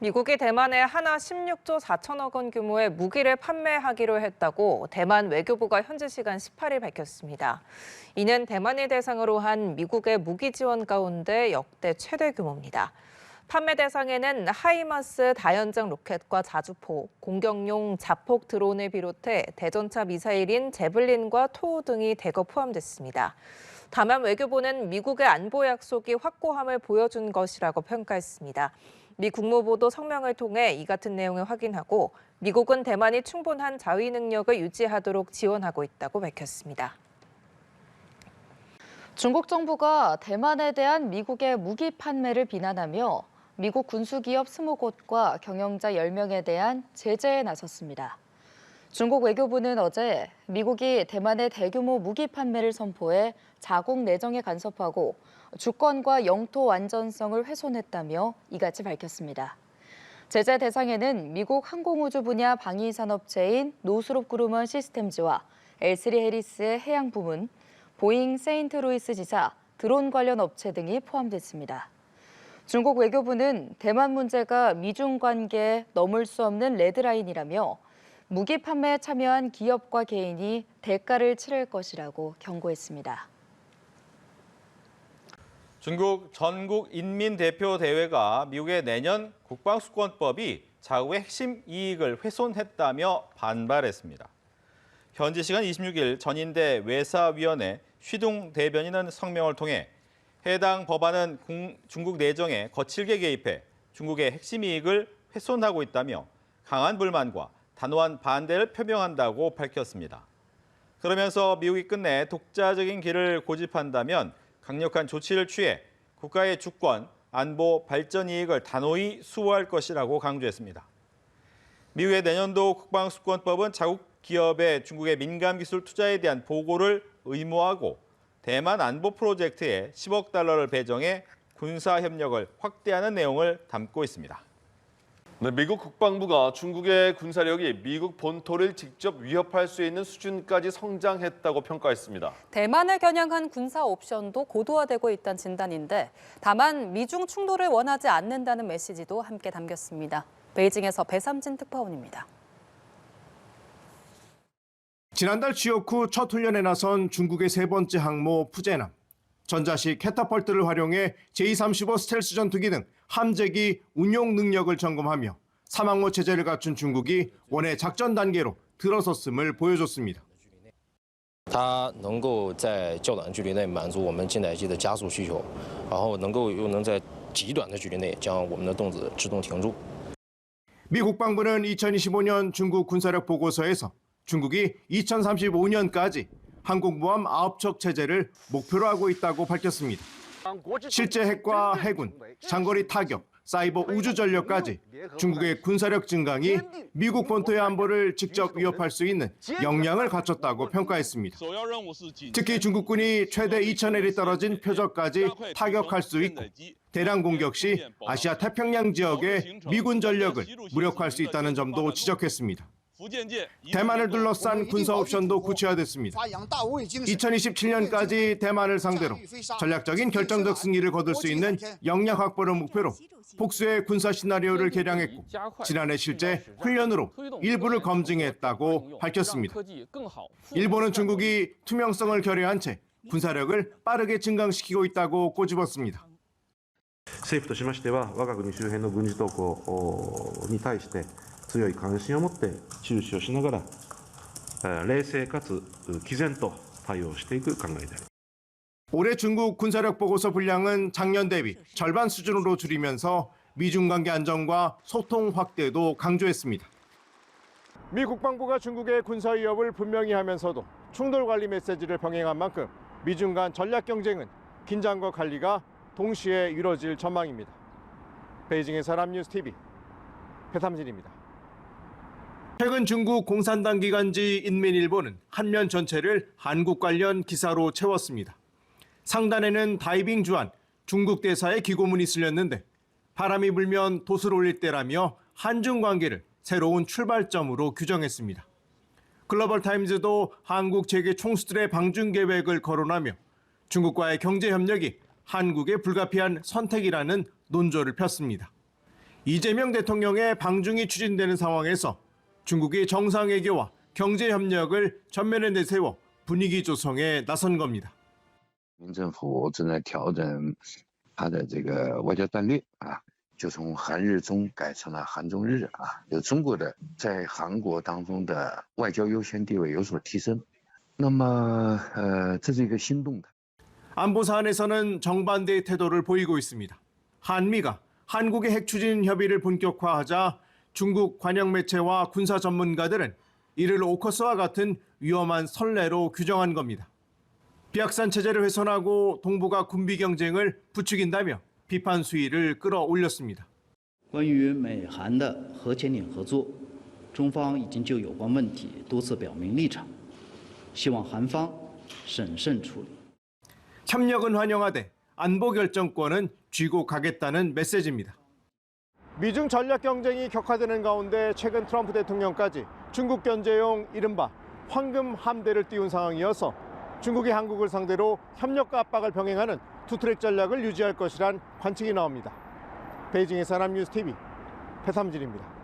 미국이 대만에 하나 16조 4천억 원 규모의 무기를 판매하기로 했다고 대만 외교부가 현지 시간 18일 밝혔습니다. 이는 대만을 대상으로 한 미국의 무기 지원 가운데 역대 최대 규모입니다. 판매 대상에는 하이마스 다연장 로켓과 자주포, 공격용 자폭 드론을 비롯해 대전차 미사일인 제블린과 토우 등이 대거 포함됐습니다. 다만 외교부는 미국의 안보 약속이 확고함을 보여준 것이라고 평가했습니다. 미 국무부도 성명을 통해 이 같은 내용을 확인하고 미국은 대만이 충분한 자위 능력을 유지하도록 지원하고 있다고 밝혔습니다. 중국 정부가 대만에 대한 미국의 무기 판매를 비난하며 미국 군수기업 20곳과 경영자 10명에 대한 제재에 나섰습니다. 중국 외교부는 어제 미국이 대만의 대규모 무기 판매를 선포해 자국 내정에 간섭하고 주권과 영토 완전성을 훼손했다며 이같이 밝혔습니다. 제재 대상에는 미국 항공우주 분야 방위산업체인 노스롭 그루먼 시스템즈와 L3 해리스의 해양 부문, 보잉 세인트루이스 지사, 드론 관련 업체 등이 포함됐습니다. 중국 외교부는 대만 문제가 미중 관계에 넘을 수 없는 레드라인이라며 무기 판매에 참여한 기업과 개인이 대가를 치를 것이라고 경고했습니다. 중국 전국인민대표대회가 미국의 내년 국방수권법이 자국의 핵심 이익을 훼손했다며 반발했습니다. 현지 시간 26일 전인대 외사위원회 쉬둥 대변인은 성명을 통해 해당 법안은 중국 내정에 거칠게 개입해 중국의 핵심 이익을 훼손하고 있다며 강한 불만과 단호한 반대를 표명한다고 밝혔습니다. 그러면서 미국이 끝내 독자적인 길을 고집한다면 강력한 조치를 취해 국가의 주권, 안보, 발전 이익을 단호히 수호할 것이라고 강조했습니다. 미국의 내년도 국방수권법은 자국 기업의 중국의 민감 기술 투자에 대한 보고를 의무화하고 대만 안보 프로젝트에 10억 달러를 배정해 군사 협력을 확대하는 내용을 담고 있습니다. 네, 미국 국방부가 중국의 군사력이 미국 본토를 직접 위협할 수 있는 수준까지 성장했다고 평가했습니다. 대만을 겨냥한 군사 옵션도 고도화되고 있다는 진단인데 다만 미중 충돌을 원하지 않는다는 메시지도 함께 담겼습니다. 베이징에서 배삼진 특파원입니다. 지난달 취역 후 첫 훈련에 나선 중국의 세 번째 항모 푸제남. 전자식 캐터펄트를 활용해 J-35 스텔스 전투기 등 함재기 운용 능력을 점검하며 삼항모 체제를 갖춘 중국이 원해 작전 단계로 들어섰음을 보여줬습니다. 它能够在较短距离内满足我们近代机的加速需求，然后又能在极短的距离内将我们的动子制动停住。 미 국방부는 2025년 중국 군사력 보고서에서 중국이 2035년까지 항공모함 9척 체제를 목표로 하고 있다고 밝혔습니다. 실제 핵과 해군, 장거리 타격, 사이버 우주 전력까지 중국의 군사력 증강이 미국 본토의 안보를 직접 위협할 수 있는 역량을 갖췄다고 평가했습니다. 특히 중국군이 최대 2,000헬이 떨어진 표적까지 타격할 수 있고 대량 공격 시 아시아 태평양 지역의 미군 전력을 무력화할 수 있다는 점도 지적했습니다. 대만을 둘러싼 군사 옵션도 구체화됐습니다. 2027년까지 대만을 상대로 전략적인 결정적 승리를 거둘 수 있는 역량 확보를 목표로 복수의 군사 시나리오를 개량했고 지난해 실제 훈련으로 일부를 검증했다고 밝혔습니다. 일본은 중국이 투명성을 결여한 채 군사력을 빠르게 증강시키고 있다고 꼬집었습니다. 政府としましては我が国周辺の軍事動向に対して強い関心を持って注視をしながら冷静かつ毅然と対応していく考えであります。 올해 중국 군사력 보고서 분량은 작년 대비 절반 수준으로 줄이면서 미중 관계 안정과 소통 확대도 강조했습니다. 미 국방부가 중국의 군사 위협을 분명히 하면서도 충돌 관리 메시지를 병행한 만큼 미중 간 전략 경쟁은 긴장과 관리가 동시에 이뤄질 전망입니다. 베이징의 사람뉴스TV 배삼진입니다. 최근 중국 공산당 기관지 인민일보는 한면 전체를 한국 관련 기사로 채웠습니다. 상단에는 다이빙 주한 중국 대사의 기고문이 실렸는데 바람이 불면 돛을 올릴 때라며 한중 관계를 새로운 출발점으로 규정했습니다. 글로벌 타임즈도 한국 재계 총수들의 방중 계획을 거론하며 중국과의 경제 협력이 한국의 불가피한 선택이라는 논조를 폈습니다. 이재명 대통령의 방중이 추진되는 상황에서 중국이 정상외교와 경제협력을 전면에 내세워 분위기 조성에 나선 겁니다. 人民政府正在调整它的这个外交战略啊，就从韩日中改成了韩中日啊，有中国的在韩国当中的外交优先地位有所提升。那么这是一个新动态。 안보 사안에서는 정반대의 태도를 보이고 있습니다. 한미가 한국의 핵 추진 협의를 본격화하자 중국 관영 매체와 군사 전문가들은 이를 오커스와 같은 위험한 선례로 규정한 겁니다. 비약산 체제를 훼손하고 동북아 군비 경쟁을 부추긴다며 비판 수위를 끌어올렸습니다. 关于美韩的核潜艇合作，中方已经就有关问题多次表明立场，希望韩方审慎处理。 협력은 환영하되 안보 결정권은 쥐고 가겠다는 메시지입니다. 미중 전략 경쟁이 격화되는 가운데 최근 트럼프 대통령까지 중국 견제용 이른바 황금 함대를 띄운 상황이어서 중국이 한국을 상대로 협력과 압박을 병행하는 투트랙 전략을 유지할 것이란 관측이 나옵니다. 베이징의 사람뉴스 TV 배삼진입니다.